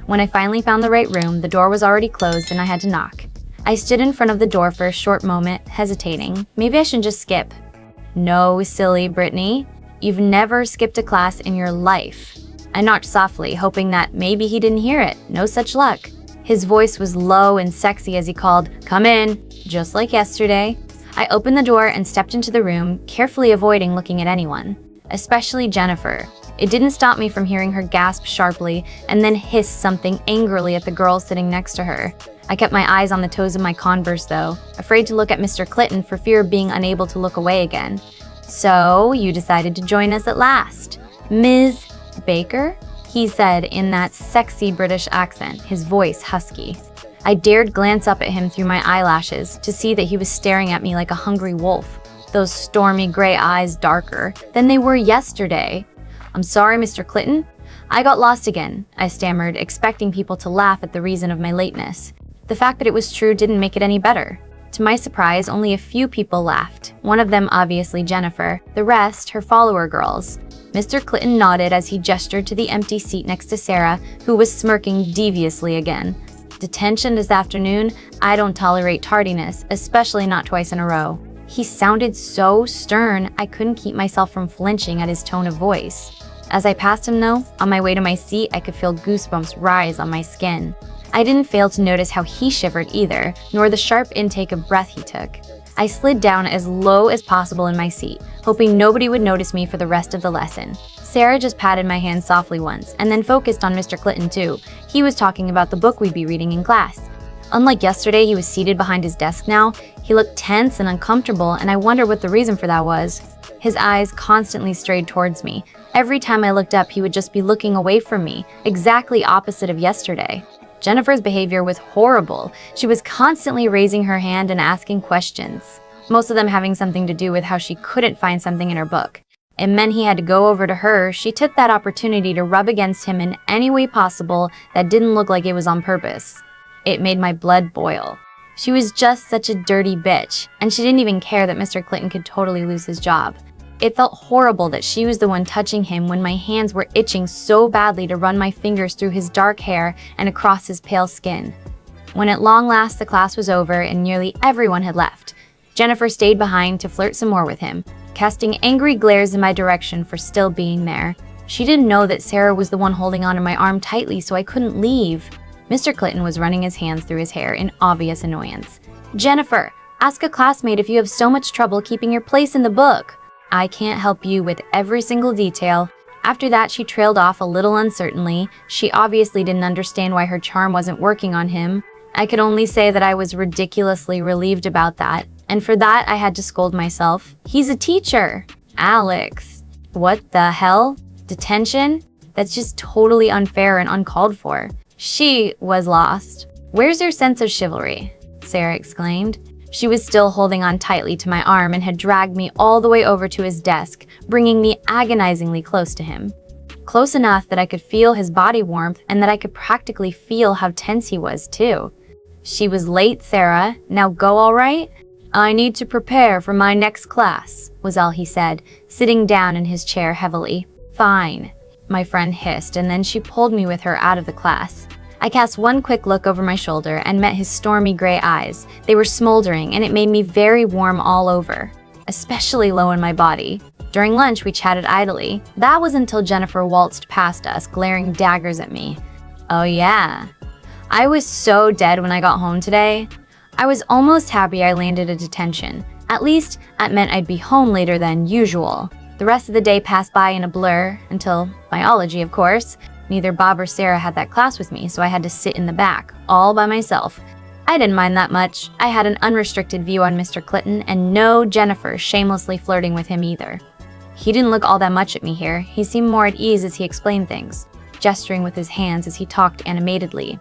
When I finally found the right room, the door was already closed and I had to knock. I stood in front of the door for a short moment, hesitating. Maybe I should just skip. No, silly Brittany. You've never skipped a class in your life. I knocked softly, hoping that maybe he didn't hear it. No such luck. His voice was low and sexy as he called, "Come in," just like yesterday. I opened the door and stepped into the room, carefully avoiding looking at anyone, especially Jennifer. It didn't stop me from hearing her gasp sharply and then hiss something angrily at the girl sitting next to her. I kept my eyes on the toes of my Converse though, afraid to look at Mr. Clitton for fear of being unable to look away again. "So, you decided to join us at last. Ms. Baker?" he said in that sexy British accent, his voice husky. I dared glance up at him through my eyelashes to see that he was staring at me like a hungry wolf, those stormy gray eyes darker than they were yesterday. "I'm sorry, Mr. Clitton. I got lost again," I stammered, expecting people to laugh at the reason of my lateness. The fact that it was true didn't make it any better. To my surprise, only a few people laughed, one of them obviously Jennifer, the rest her follower girls. Mr. Clitton nodded as he gestured to the empty seat next to Sarah, who was smirking deviously again. "Detention this afternoon? I don't tolerate tardiness, especially not twice in a row." He sounded so stern, I couldn't keep myself from flinching at his tone of voice. As I passed him though, on my way to my seat, I could feel goosebumps rise on my skin. I didn't fail to notice how he shivered either, nor the sharp intake of breath he took. I slid down as low as possible in my seat, hoping nobody would notice me for the rest of the lesson. Sarah just patted my hand softly once, and then focused on Mr. Clitton too. He was talking about the book we'd be reading in class. Unlike yesterday, he was seated behind his desk now. He looked tense and uncomfortable, and I wondered what the reason for that was. His eyes constantly strayed towards me. Every time I looked up, he would just be looking away from me, exactly opposite of yesterday. Jennifer's behavior was horrible. She was constantly raising her hand and asking questions, most of them having something to do with how she couldn't find something in her book. It meant he had to go over to her. She took that opportunity to rub against him in any way possible that didn't look like it was on purpose. It made my blood boil. She was just such a dirty bitch, and she didn't even care that Mr. Clitton could totally lose his job. It felt horrible that she was the one touching him when my hands were itching so badly to run my fingers through his dark hair and across his pale skin. When at long last the class was over and nearly everyone had left, Jennifer stayed behind to flirt some more with him, casting angry glares in my direction for still being there. She didn't know that Sarah was the one holding onto my arm tightly, so I couldn't leave. Mr. Clitton was running his hands through his hair in obvious annoyance. "Jennifer, ask a classmate if you have so much trouble keeping your place in the book. I can't help you with every single detail." After that, she trailed off a little uncertainly. She obviously didn't understand why her charm wasn't working on him. I could only say that I was ridiculously relieved about that, and for that I had to scold myself. He's a teacher. Alex. What the hell? Detention? That's just totally unfair and uncalled for. She was lost. "Where's your sense of chivalry?" Sarah exclaimed. She was still holding on tightly to my arm and had dragged me all the way over to his desk, bringing me agonizingly close to him. Close enough that I could feel his body warmth and that I could practically feel how tense he was too. "She was late, Sarah. Now go, all right?" "I need to prepare for my next class," was all he said, sitting down in his chair heavily. "Fine," my friend hissed, and then she pulled me with her out of the class. I cast one quick look over my shoulder and met his stormy gray eyes. They were smoldering, and it made me very warm all over, especially low in my body. During lunch, we chatted idly. That was until Jennifer waltzed past us, glaring daggers at me. Oh yeah. I was so dead when I got home today. I was almost happy I landed a detention. At least, that meant I'd be home later than usual. The rest of the day passed by in a blur, until biology, of course. Neither Bob or Sarah had that class with me, so I had to sit in the back, all by myself. I didn't mind that much. I had an unrestricted view on Mr. Clitton, and no Jennifer shamelessly flirting with him either. He didn't look all that much at me here. He seemed more at ease as he explained things, gesturing with his hands as he talked animatedly.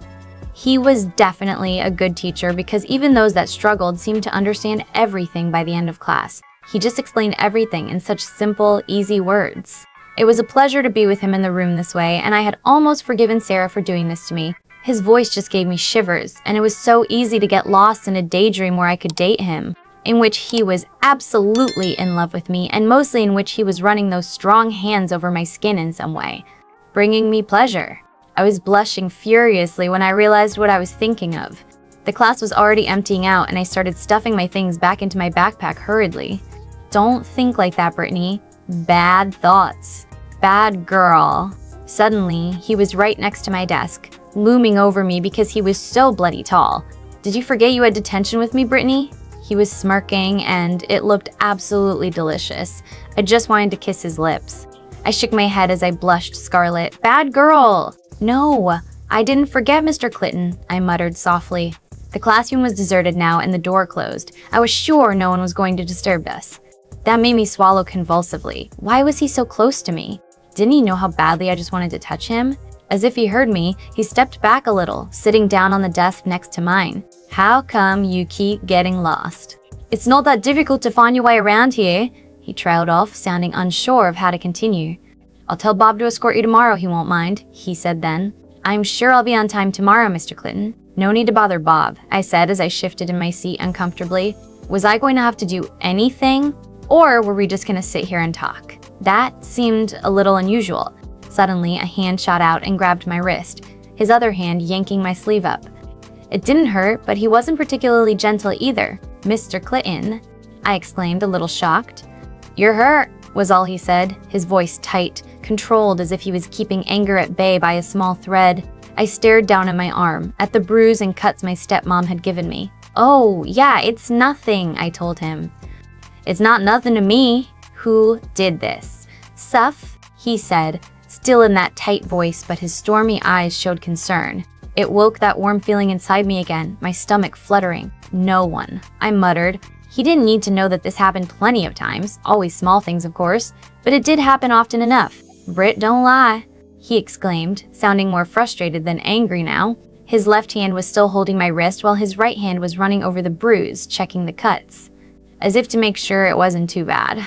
He was definitely a good teacher because even those that struggled seemed to understand everything by the end of class. He just explained everything in such simple, easy words. It was a pleasure to be with him in the room this way, and I had almost forgiven Sarah for doing this to me. His voice just gave me shivers, and it was so easy to get lost in a daydream where I could date him, in which he was absolutely in love with me, and mostly in which he was running those strong hands over my skin in some way, bringing me pleasure. I was blushing furiously when I realized what I was thinking of. The class was already emptying out and I started stuffing my things back into my backpack hurriedly. Don't think like that, Brittany. Bad thoughts. Bad girl. Suddenly, he was right next to my desk, looming over me because he was so bloody tall. Did you forget you had detention with me, Brittany? He was smirking and it looked absolutely delicious. I just wanted to kiss his lips. I shook my head as I blushed scarlet. Bad girl! No, I didn't forget, Mr. Clitton, I muttered softly. The classroom was deserted now and the door closed. I was sure no one was going to disturb us. That made me swallow convulsively. Why was he so close to me? Didn't he know how badly I just wanted to touch him? As if he heard me, he stepped back a little, sitting down on the desk next to mine. How come you keep getting lost? It's not that difficult to find your way around here, he trailed off, sounding unsure of how to continue. I'll tell Bob to escort you tomorrow, he won't mind, he said then. I'm sure I'll be on time tomorrow, Mr. Clitton. No need to bother Bob, I said as I shifted in my seat uncomfortably. Was I going to have to do anything? Or were we just going to sit here and talk? That seemed a little unusual. Suddenly, a hand shot out and grabbed my wrist, his other hand yanking my sleeve up. It didn't hurt, but he wasn't particularly gentle either. Mr. Clitton, I exclaimed, a little shocked. You're hurt, was all he said, his voice tight, controlled as if he was keeping anger at bay by a small thread. I stared down at my arm, at the bruise and cuts my stepmom had given me. Oh, yeah, it's nothing, I told him. It's not nothing to me. Who did this? Suf, he said, still in that tight voice, but his stormy eyes showed concern. It woke that warm feeling inside me again, my stomach fluttering. No one, I muttered. He didn't need to know that this happened plenty of times, always small things of course, but it did happen often enough. Britt, don't lie, he exclaimed, sounding more frustrated than angry now. His left hand was still holding my wrist while his right hand was running over the bruise, checking the cuts, as if to make sure it wasn't too bad.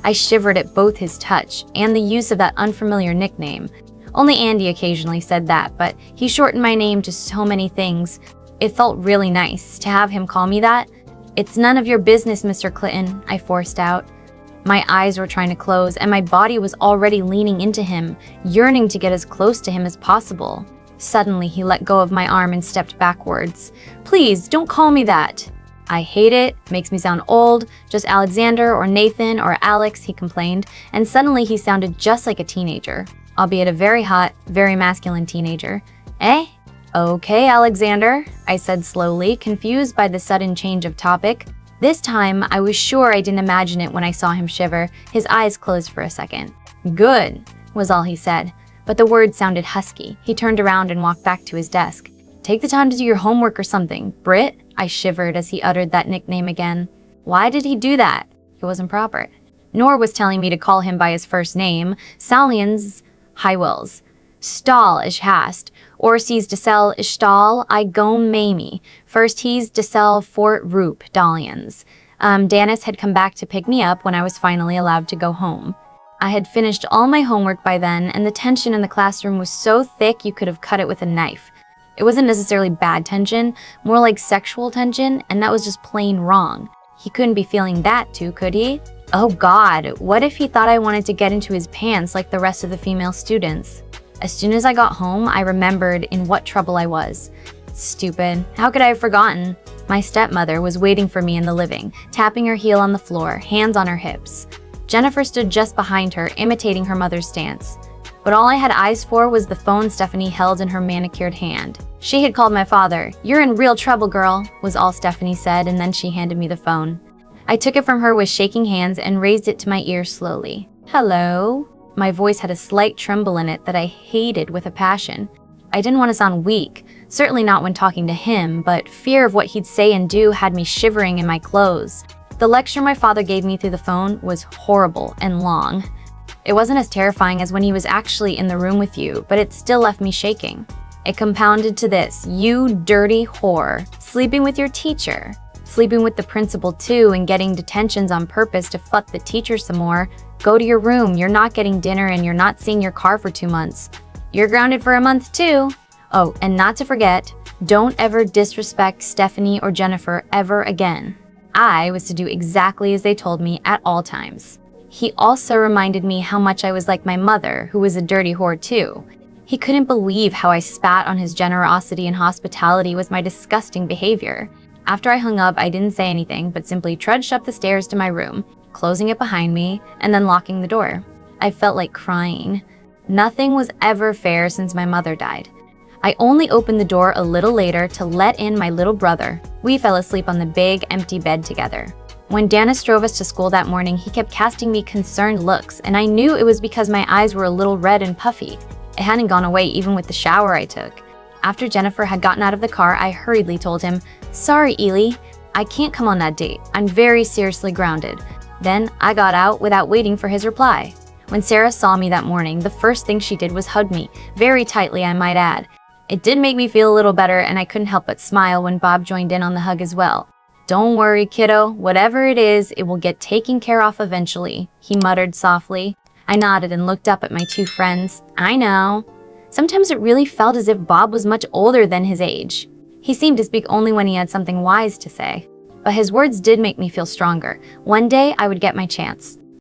I shivered at both his touch and the use of that unfamiliar nickname. Only Andy occasionally said that, but he shortened my name to so many things. It felt really nice to have him call me that. It's none of your business, Mr. Clitton, I forced out. My eyes were trying to close and my body was already leaning into him, yearning to get as close to him as possible. Suddenly, he let go of my arm and stepped backwards. Please, don't call me that. I hate it, makes me sound old, just Alexander or Nathan or Alex, he complained, and suddenly he sounded just like a teenager, albeit a very hot, very masculine teenager. Eh? Okay, Alexander, I said slowly, confused by the sudden change of topic. This time, I was sure I didn't imagine it when I saw him shiver, his eyes closed for a second. Good, was all he said, but the words sounded husky. He turned around and walked back to his desk. Take the time to do your homework or something, Britt, I shivered as he uttered that nickname again. Why did he do that? It wasn't proper. Nor was telling me to call him by his first name, Salians Highwells. Stahl ish hast, or sees de sell ish Stahl, I go mamie. First he's de sell Fort Roop, Dalians. Danis had come back to pick me up when I was finally allowed to go home. I had finished all my homework by then, and the tension in the classroom was so thick you could have cut it with a knife. It wasn't necessarily bad tension, more like sexual tension, and that was just plain wrong. He couldn't be feeling that too, could he? Oh God, what if he thought I wanted to get into his pants like the rest of the female students? As soon as I got home, I remembered in what trouble I was. Stupid. How could I have forgotten? My stepmother was waiting for me in the living, tapping her heel on the floor, hands on her hips. Jennifer stood just behind her, imitating her mother's stance. But all I had eyes for was the phone Stephanie held in her manicured hand. She had called my father. You're in real trouble, girl, was all Stephanie said, and then she handed me the phone. I took it from her with shaking hands and raised it to my ear slowly. Hello? My voice had a slight tremble in it that I hated with a passion. I didn't want to sound weak, certainly not when talking to him, but fear of what he'd say and do had me shivering in my clothes. The lecture my father gave me through the phone was horrible and long. It wasn't as terrifying as when he was actually in the room with you, but it still left me shaking. It compounded to this: you dirty whore, sleeping with your teacher, sleeping with the principal too, and getting detentions on purpose to fuck the teacher some more. Go to your room, you're not getting dinner and you're not seeing your car for 2 months. You're grounded for a month too. Oh, and not to forget, don't ever disrespect Stephanie or Jennifer ever again. I was to do exactly as they told me at all times. He also reminded me how much I was like my mother, who was a dirty whore too. He couldn't believe how I spat on his generosity and hospitality was my disgusting behavior. After I hung up, I didn't say anything, but simply trudged up the stairs to my room, closing it behind me, and then locking the door. I felt like crying. Nothing was ever fair since my mother died. I only opened the door a little later to let in my little brother. We fell asleep on the big, empty bed together. When Dennis drove us to school that morning, he kept casting me concerned looks, and I knew it was because my eyes were a little red and puffy. It hadn't gone away even with the shower I took. After Jennifer had gotten out of the car, I hurriedly told him, "Sorry, Ely, I can't come on that date. I'm very seriously grounded." Then I got out without waiting for his reply. When Sarah saw me that morning, the first thing she did was hug me, very tightly I might add. It did make me feel a little better, and I couldn't help but smile when Bob joined in on the hug as well. "Don't worry, kiddo. Whatever it is, it will get taken care of eventually," he muttered softly. I nodded and looked up at my two friends. I know. Sometimes it really felt as if Bob was much older than his age. He seemed to speak only when he had something wise to say. But his words did make me feel stronger. One day I would get my chance.